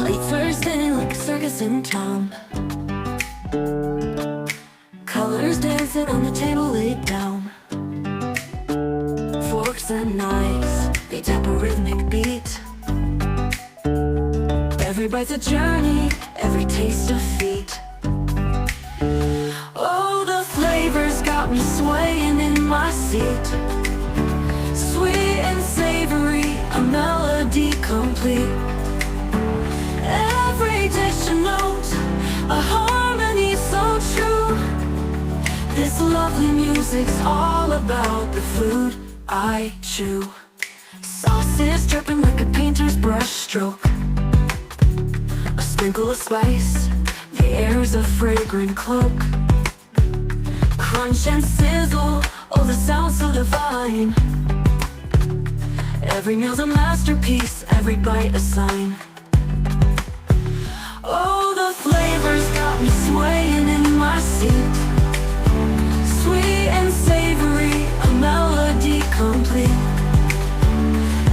Late Thursday like a circus in town. Colors dancing on the table laid down. Forks and knives, they tap a rhythmic beat. Every bite's a journey, every taste a feat. Oh, the flavors got me swaying in my seat. Sweet and savory, a melody complete. Every dish a note, a harmony so true. This lovely music's all about the food I chew. Sauces dripping like a painter's brush stroke. A sprinkle of spice, the air's a fragrant cloak. Crunch and sizzle, oh the sound so divine. Every meal's a masterpiece, every bite a sign. Oh, the flavors got me swaying in my seat. Sweet and savory, a melody complete.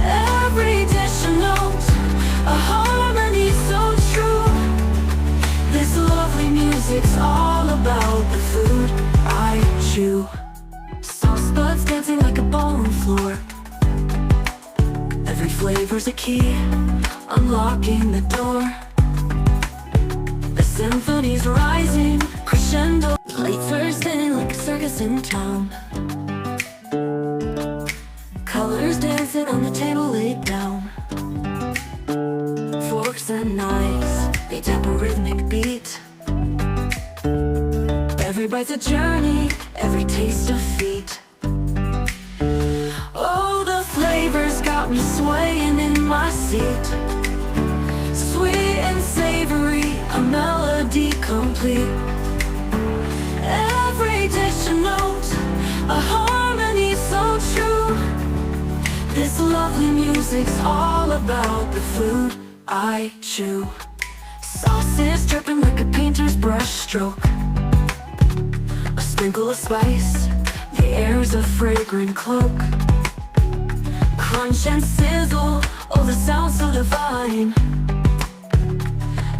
Every dish a note, a harmony so true. This lovely music's all about the food I chew. Sauce buds dancing like a ballroom floor. Every flavor's a key, unlocking the door. The symphony's rising, crescendo. Late Thursday like a circus in town. Colors dancing on the table laid down. Forks and knives, they tap a rhythmic beat. Every bite's a journey, every taste a feat. Oh, the flavors got me swaying in my seat. Sweet and savory, a melody complete. Every dish a note, a harmony so true. This lovely music's all about the food I chew. Sauces dripping like a painter's brush stroke. A sprinkle of spice, the air's a fragrant cloak. Crunch and sizzle, oh the sound so divine.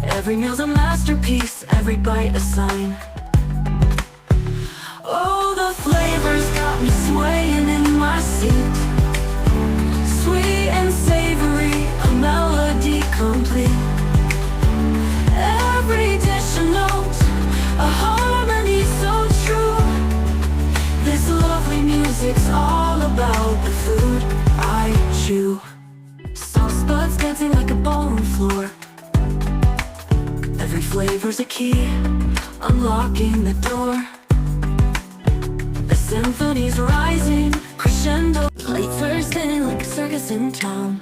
Every meal's a masterpiece, every bite a sign. Oh, the flavors got me swaying in my seat. Sweet and savory, a melody complete. Every dish a note, a harmony so true. This lovely music's all about the food I chew. Sauce buds dancing like a ballroom floor. Every flavor's a key, unlocking the door. The symphony's rising, crescendo. Late Thursday like a circus in town.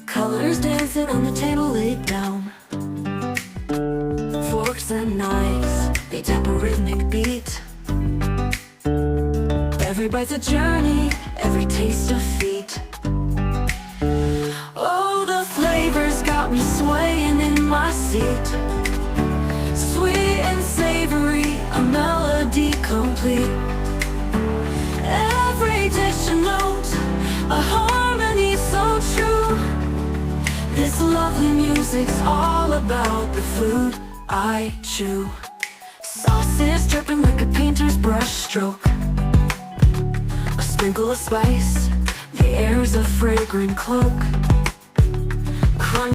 Colors dancing on the table laid down. Forks and knives, they tap a rhythmic beat. Every bite's a journey, every taste a feat. Oh, the flavors got me swaying in my seat. Sweet and savory, a melody complete. Every dish a note, a harmony so true. This lovely music's all about the food I chew. Sauces dripping like a painter's brush stroke. A sprinkle of spice, the air's a fragrant cloak.